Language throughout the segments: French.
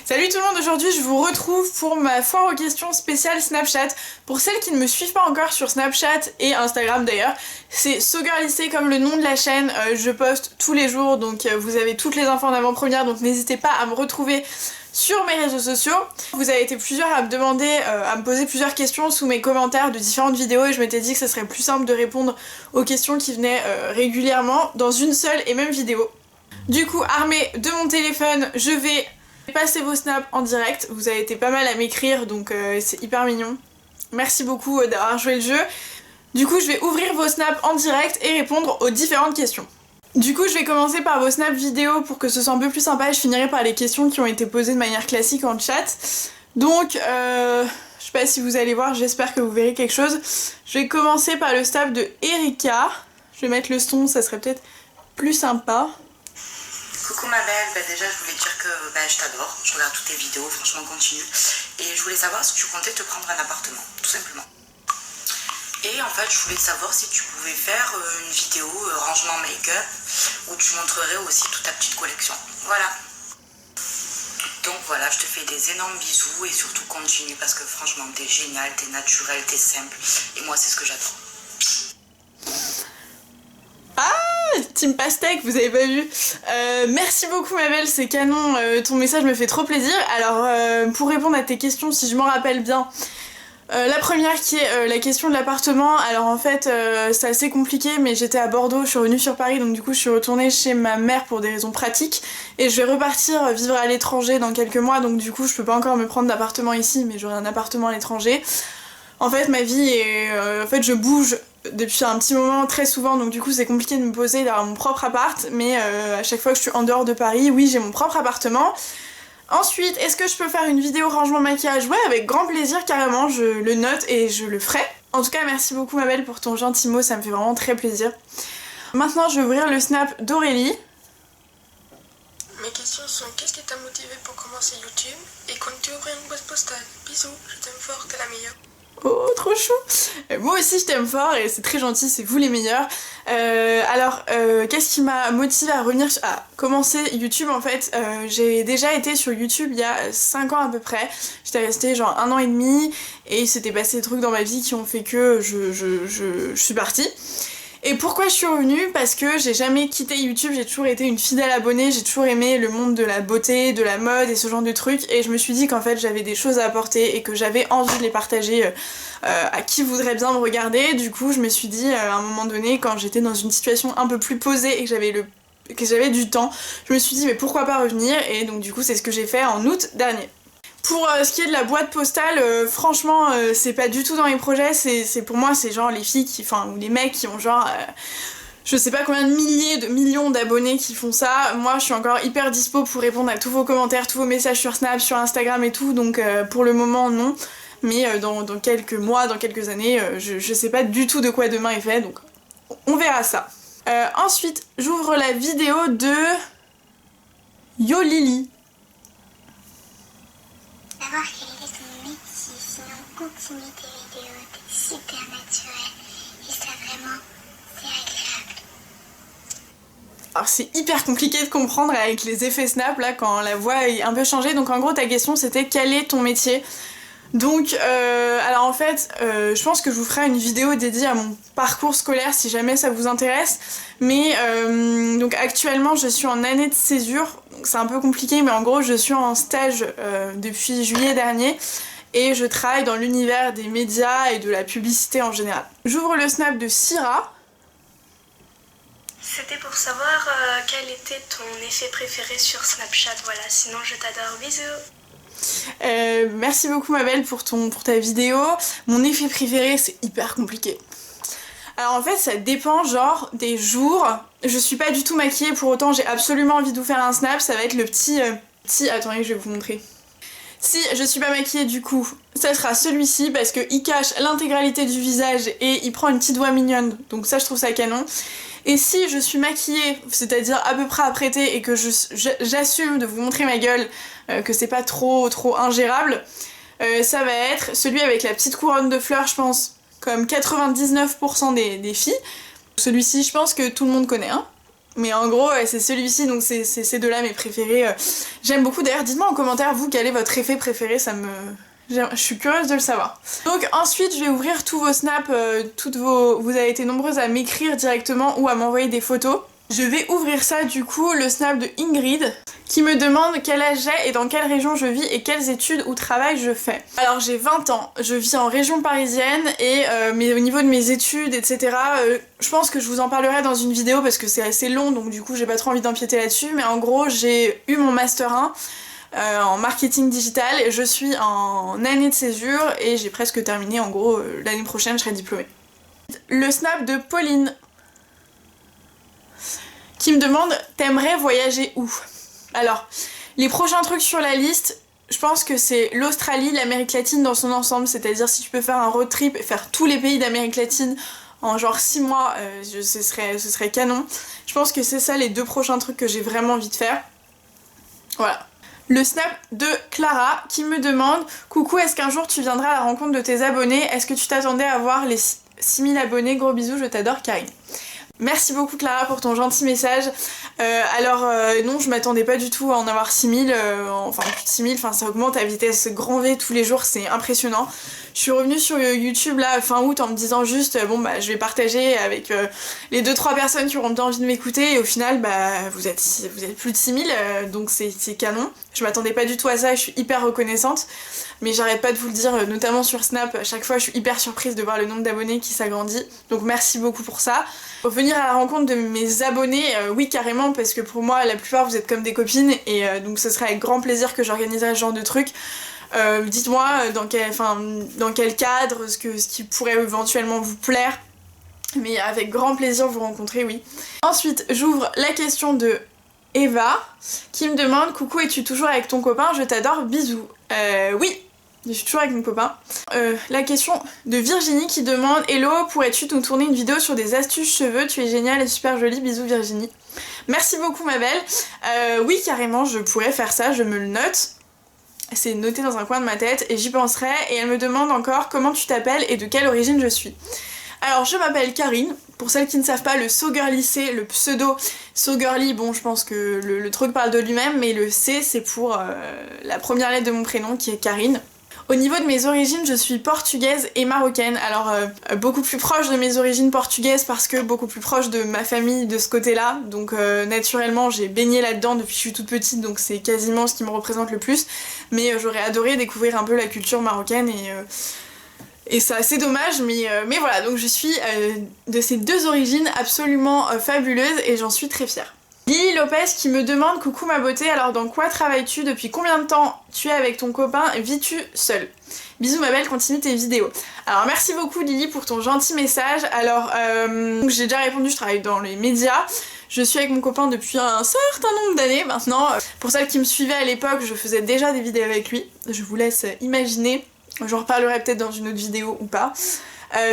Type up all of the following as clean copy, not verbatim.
Salut tout le monde, aujourd'hui je vous retrouve pour ma foire aux questions spéciale Snapchat. Pour celles qui ne me suivent pas encore sur Snapchat et Instagram d'ailleurs, c'est SoGirllyC comme le nom de la chaîne, je poste tous les jours donc vous avez toutes les infos en avant-première, donc n'hésitez pas à me retrouver sur mes réseaux sociaux. Vous avez été plusieurs à me demander, à me poser plusieurs questions sous mes commentaires de différentes vidéos et je m'étais dit que ce serait plus simple de répondre aux questions qui venaient régulièrement dans une seule et même vidéo. Du coup, armée de mon téléphone, je vais passer vos snaps en direct. Vous avez été pas mal à m'écrire donc c'est hyper mignon. Merci beaucoup d'avoir joué le jeu. Du coup, je vais ouvrir vos snaps en direct et répondre aux différentes questions. Du coup, je vais commencer par vos snaps vidéo pour que ce soit un peu plus sympa et je finirai par les questions qui ont été posées de manière classique en chat. Donc, je sais pas si vous allez voir, j'espère que vous verrez quelque chose. Je vais commencer par le snap de Erika. Je vais mettre le son, ça serait peut-être plus sympa. Coucou ma belle, déjà je voulais te dire que je t'adore, je regarde toutes tes vidéos, franchement continue. Et je voulais savoir si tu comptais te prendre un appartement, tout simplement. Et en fait je voulais savoir si tu pouvais faire une vidéo rangement make-up où tu montrerais aussi toute ta petite collection. Voilà. Donc voilà, je te fais des énormes bisous et surtout continue parce que franchement t'es génial, t'es naturel, t'es simple. Et moi c'est ce que j'adore. Team Pastèque, vous avez pas vu. Merci beaucoup ma belle, c'est canon, ton message me fait trop plaisir. Alors pour répondre à tes questions, si je m'en rappelle bien, la première qui est la question de l'appartement. Alors en fait c'est assez compliqué mais j'étais à Bordeaux, je suis revenue sur Paris donc du coup je suis retournée chez ma mère pour des raisons pratiques et je vais repartir vivre à l'étranger dans quelques mois donc du coup je peux pas encore me prendre d'appartement ici mais j'aurai un appartement à l'étranger. En fait ma vie est... en fait je bouge depuis un petit moment très souvent donc du coup c'est compliqué de me poser d'avoir mon propre appart mais à chaque fois que je suis en dehors de Paris, oui j'ai mon propre appartement. Ensuite, est-ce que je peux faire une vidéo rangement maquillage? Ouais, avec grand plaisir carrément, je le note et je le ferai. En tout cas merci beaucoup ma belle pour ton gentil mot, ça me fait vraiment très plaisir. Maintenant je vais ouvrir le snap d'Aurélie. Mes questions sont: qu'est-ce qui t'a motivé pour commencer YouTube? Et comptes-tu ouvrir une boîte postale? Bisous, je t'aime fort, t'es la meilleure. Oh, trop chou! Moi aussi je t'aime fort et c'est très gentil, c'est vous les meilleurs. Qu'est-ce qui m'a motivé à revenir à commencer YouTube en fait? J'ai déjà été sur YouTube il y a 5 ans à peu près. J'étais restée genre 1 an et demi et il s'était passé des trucs dans ma vie qui ont fait que je suis partie. Et pourquoi je suis revenue? Parce que j'ai jamais quitté YouTube, j'ai toujours été une fidèle abonnée, j'ai toujours aimé le monde de la beauté, de la mode et ce genre de trucs et je me suis dit qu'en fait j'avais des choses à apporter et que j'avais envie de les partager à qui voudrait bien me regarder. Du coup je me suis dit à un moment donné quand j'étais dans une situation un peu plus posée et que j'avais du temps, je me suis dit mais pourquoi pas revenir et donc du coup c'est ce que j'ai fait en août dernier. Pour ce qui est de la boîte postale, franchement c'est pas du tout dans mes projets, c'est pour moi c'est genre les filles qui, ou les mecs qui ont genre je sais pas combien de milliers, de millions d'abonnés qui font ça. Moi je suis encore hyper dispo pour répondre à tous vos commentaires, tous vos messages sur Snap, sur Instagram et tout, donc pour le moment non. Mais dans quelques mois, dans quelques années, je sais pas du tout de quoi demain est fait, donc on verra ça. Ensuite, j'ouvre la vidéo de Yolili. Savoir quel est ton métier, sinon continue tes vidéos, t'es super naturel et ça vraiment, c'est agréable. Alors c'est hyper compliqué de comprendre avec les effets Snap là quand la voix est un peu changée, donc en gros ta question c'était quel est ton métier? Donc alors en fait je pense que je vous ferai une vidéo dédiée à mon parcours scolaire si jamais ça vous intéresse, mais donc actuellement je suis en année de césure, donc c'est un peu compliqué mais en gros je suis en stage depuis juillet dernier et je travaille dans l'univers des médias et de la publicité en général. J'ouvre le snap de Syrah. C'était pour savoir quel était ton effet préféré sur Snapchat, voilà, sinon je t'adore, bisous. Merci beaucoup ma belle pour ta vidéo. Mon effet préféré c'est hyper compliqué. Alors en fait ça dépend genre des jours. Je suis pas du tout maquillée pour autant j'ai absolument envie de vous faire un snap. Ça va être le petit... Attendez je vais vous montrer. Si je suis pas maquillée du coup ça sera celui-ci parce qu'il cache l'intégralité du visage et il prend une petite voix mignonne donc ça je trouve ça canon. Et si je suis maquillée, c'est-à-dire à peu près apprêtée et que j'assume de vous montrer ma gueule, que c'est pas trop ingérable, ça va être celui avec la petite couronne de fleurs je pense, comme 99% des filles. Celui-ci je pense que tout le monde connaît, hein. Mais en gros, c'est celui-ci, donc c'est ces deux-là mes préférés. J'aime beaucoup. D'ailleurs, dites-moi en commentaire, vous, quel est votre effet préféré, je suis curieuse de le savoir. Donc ensuite, je vais ouvrir tous vos snaps, vous avez été nombreuses à m'écrire directement ou à m'envoyer des photos. Je vais ouvrir ça du coup, le snap de Ingrid, qui me demande quel âge j'ai et dans quelle région je vis et quelles études ou travail je fais. Alors j'ai 20 ans, je vis en région parisienne et mais au niveau de mes études, etc., je pense que je vous en parlerai dans une vidéo parce que c'est assez long, donc du coup j'ai pas trop envie d'empiéter là-dessus, mais en gros j'ai eu mon Master 1 en marketing digital, et je suis en année de césure et j'ai presque terminé, en gros l'année prochaine je serai diplômée. Le snap de Pauline, qui me demande « T'aimerais voyager où ?» Alors, les prochains trucs sur la liste, je pense que c'est l'Australie, l'Amérique latine dans son ensemble, c'est-à-dire si tu peux faire un road trip et faire tous les pays d'Amérique latine en genre 6 mois, ce serait canon. Je pense que c'est ça les 2 prochains trucs que j'ai vraiment envie de faire. Voilà. Le snap de Clara qui me demande « Coucou, est-ce qu'un jour tu viendras à la rencontre de tes abonnés? Est-ce que tu t'attendais à voir les 6000 abonnés? Gros bisous, je t'adore, Karine. » Merci beaucoup Clara pour ton gentil message. Non, je m'attendais pas du tout à en avoir 6000, enfin plus de 6000, enfin ça augmente à vitesse grand V tous les jours, c'est impressionnant. Je suis revenue sur YouTube là fin août en me disant juste bon bah je vais partager avec les 2-3 personnes qui auront bien envie de m'écouter, et au final bah vous êtes plus de 6000, donc c'est canon. Je m'attendais pas du tout à ça, je suis hyper reconnaissante, mais j'arrête pas de vous le dire, notamment sur Snap, à chaque fois je suis hyper surprise de voir le nombre d'abonnés qui s'agrandit, donc merci beaucoup pour ça. Pour venir à la rencontre de mes abonnés, oui carrément, parce que pour moi la plupart vous êtes comme des copines, et donc ce serait avec grand plaisir que j'organiserai ce genre de truc. Dites-moi dans quel cadre, ce qui pourrait éventuellement vous plaire, mais avec grand plaisir vous rencontrer, oui. Ensuite j'ouvre la question de Eva qui me demande « Coucou, es-tu toujours avec ton copain? Je t'adore, bisous. » Oui, je suis toujours avec mon copain. La question de Virginie qui demande « Hello, pourrais-tu nous tourner une vidéo sur des astuces cheveux? Tu es géniale et super jolie, bisous Virginie. » Merci beaucoup ma belle. Oui carrément, je pourrais faire ça, je me le note. C'est noté dans un coin de ma tête et j'y penserai. Et elle me demande encore comment tu t'appelles et de quelle origine je suis. Alors je m'appelle Karine, pour celles qui ne savent pas, le So Girly C, le pseudo So Girly, bon je pense que le truc parle de lui-même, mais le C c'est pour la première lettre de mon prénom qui est Karine. Au niveau de mes origines, je suis portugaise et marocaine, alors beaucoup plus proche de mes origines portugaises parce que beaucoup plus proche de ma famille de ce côté-là, donc naturellement j'ai baigné là-dedans depuis que je suis toute petite, donc c'est quasiment ce qui me représente le plus, mais j'aurais adoré découvrir un peu la culture marocaine et c'est assez dommage, mais voilà, donc je suis de ces 2 origines absolument fabuleuses et j'en suis très fière. Lily Lopez qui me demande « Coucou ma beauté, alors dans quoi travailles-tu? Depuis combien de temps tu es avec ton copain? Vis-tu seule? Bisous ma belle, continue tes vidéos. » Alors merci beaucoup Lily pour ton gentil message. Alors j'ai déjà répondu, je travaille dans les médias. Je suis avec mon copain depuis un certain nombre d'années maintenant. Pour celles qui me suivaient à l'époque, je faisais déjà des vidéos avec lui. Je vous laisse imaginer. J'en reparlerai peut-être dans une autre vidéo ou pas.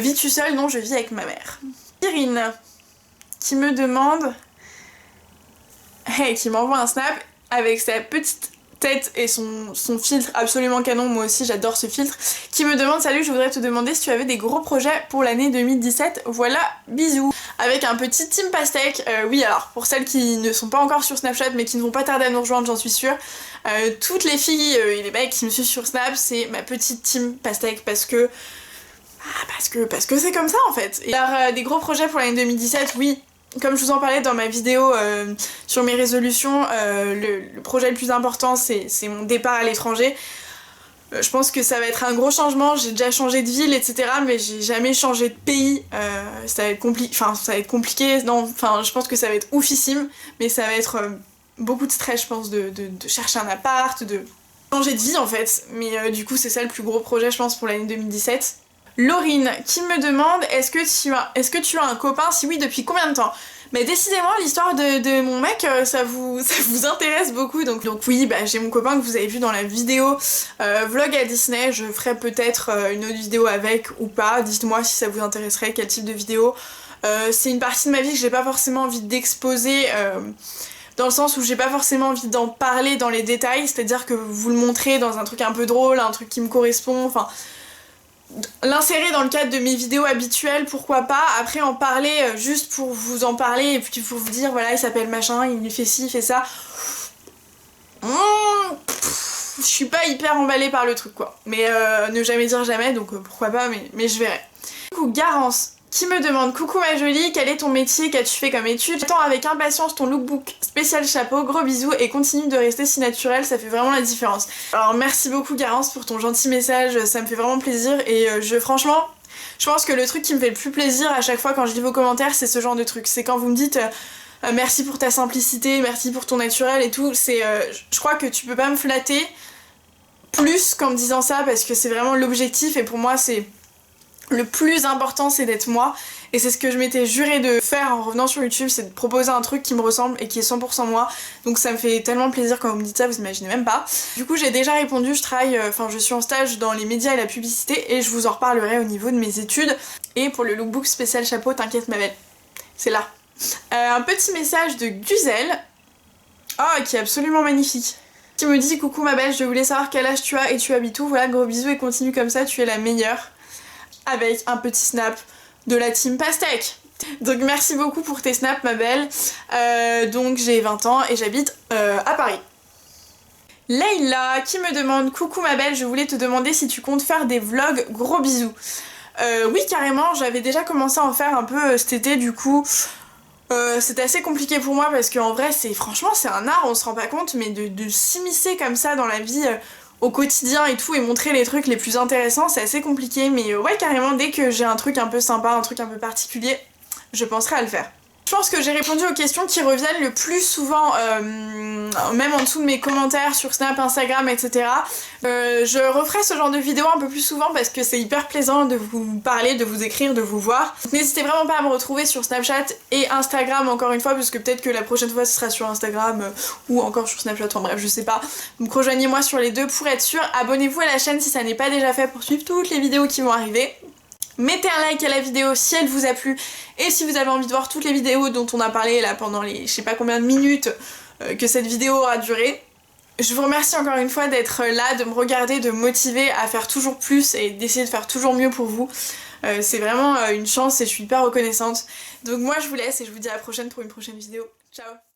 Vis-tu seule? Non, je vis avec ma mère. Irine qui me demande... Hey, qui m'envoie un snap avec sa petite tête et son filtre absolument canon, moi aussi j'adore ce filtre, qui me demande « Salut, je voudrais te demander si tu avais des gros projets pour l'année 2017, voilà, bisous !» Avec un petit team pastèque, oui alors, pour celles qui ne sont pas encore sur Snapchat mais qui ne vont pas tarder à nous rejoindre, j'en suis sûre, toutes les filles et les mecs qui me suivent sur Snap, c'est ma petite team pastèque parce que c'est comme ça en fait. Et alors, des gros projets pour l'année 2017, oui. Comme je vous en parlais dans ma vidéo sur mes résolutions, le projet le plus important c'est mon départ à l'étranger. Je pense que ça va être un gros changement, j'ai déjà changé de ville etc, mais j'ai jamais changé de pays, ça va être compliqué, non, enfin je pense que ça va être oufissime, mais ça va être beaucoup de stress je pense de chercher un appart, de changer de vie en fait, mais du coup c'est ça le plus gros projet je pense pour l'année 2017. Laurine qui me demande est-ce que tu as un copain? Si oui, depuis combien de temps? Mais décidément l'histoire de mon mec ça vous intéresse beaucoup, donc oui bah, j'ai mon copain que vous avez vu dans la vidéo vlog à Disney, je ferai peut-être une autre vidéo avec ou pas, dites-moi si ça vous intéresserait, quel type de vidéo. C'est une partie de ma vie que j'ai pas forcément envie d'exposer, dans le sens où j'ai pas forcément envie d'en parler dans les détails, c'est-à-dire que vous le montrez dans un truc un peu drôle, un truc qui me correspond, enfin... l'insérer dans le cadre de mes vidéos habituelles, pourquoi pas. Après en parler juste pour vous en parler et puis pour vous dire voilà il s'appelle machin, il fait ci, il fait ça. Je suis pas hyper emballée par le truc quoi. Mais ne jamais dire jamais, donc pourquoi pas, mais je verrai. Du coup, Garance qui me demande « Coucou ma jolie, quel est ton métier, qu'as-tu fait comme étude? J'attends avec impatience ton lookbook spécial chapeau, gros bisous et continue de rester si naturel, ça fait vraiment la différence. » Alors merci beaucoup Garance pour ton gentil message, ça me fait vraiment plaisir et franchement, je pense que le truc qui me fait le plus plaisir à chaque fois quand je lis vos commentaires, c'est ce genre de truc. C'est quand vous me dites merci pour ta simplicité, merci pour ton naturel et tout, je crois que tu peux pas me flatter plus qu'en me disant ça parce que c'est vraiment l'objectif et pour moi c'est... Le plus important c'est d'être moi et c'est ce que je m'étais juré de faire en revenant sur YouTube, c'est de proposer un truc qui me ressemble et qui est 100% moi, donc ça me fait tellement plaisir quand vous me dites ça, vous imaginez même pas. Du coup j'ai déjà répondu, je suis en stage dans les médias et la publicité et je vous en reparlerai au niveau de mes études. Et pour le lookbook spécial chapeau, t'inquiète ma belle, c'est là. Un petit message de Guzel, qui est absolument magnifique. Qui me dit coucou ma belle, je voulais savoir quel âge tu as et tu habites où, voilà gros bisous et continue comme ça, tu es la meilleure. Avec un petit snap de la team Pastèque. Donc merci beaucoup pour tes snaps ma belle. Donc j'ai 20 ans et j'habite à Paris. Leïla qui me demande coucou ma belle, je voulais te demander si tu comptes faire des vlogs, gros bisous. Oui carrément, j'avais déjà commencé à en faire un peu cet été du coup. C'était assez compliqué pour moi parce qu'en vrai franchement c'est un art, on se rend pas compte, mais de s'immiscer comme ça dans la vie au quotidien et tout et montrer les trucs les plus intéressants c'est assez compliqué, mais ouais carrément dès que j'ai un truc un peu sympa, un truc un peu particulier, je penserai à le faire. Je pense que j'ai répondu aux questions qui reviennent le plus souvent, même en dessous de mes commentaires sur Snap, Instagram, etc. Je referai ce genre de vidéos un peu plus souvent parce que c'est hyper plaisant de vous parler, de vous écrire, de vous voir. N'hésitez vraiment pas à me retrouver sur Snapchat et Instagram encore une fois parce que peut-être que la prochaine fois ce sera sur Instagram ou encore sur Snapchat, enfin bref je sais pas. Donc rejoignez-moi sur les deux pour être sûr. Abonnez-vous à la chaîne si ça n'est pas déjà fait pour suivre toutes les vidéos qui vont arriver. Mettez un like à la vidéo si elle vous a plu et si vous avez envie de voir toutes les vidéos dont on a parlé là pendant les je sais pas combien de minutes que cette vidéo aura duré. Je vous remercie encore une fois d'être là, de me regarder, de me motiver à faire toujours plus et d'essayer de faire toujours mieux pour vous. C'est vraiment une chance et je suis hyper reconnaissante. Donc moi je vous laisse et je vous dis à la prochaine pour une prochaine vidéo. Ciao!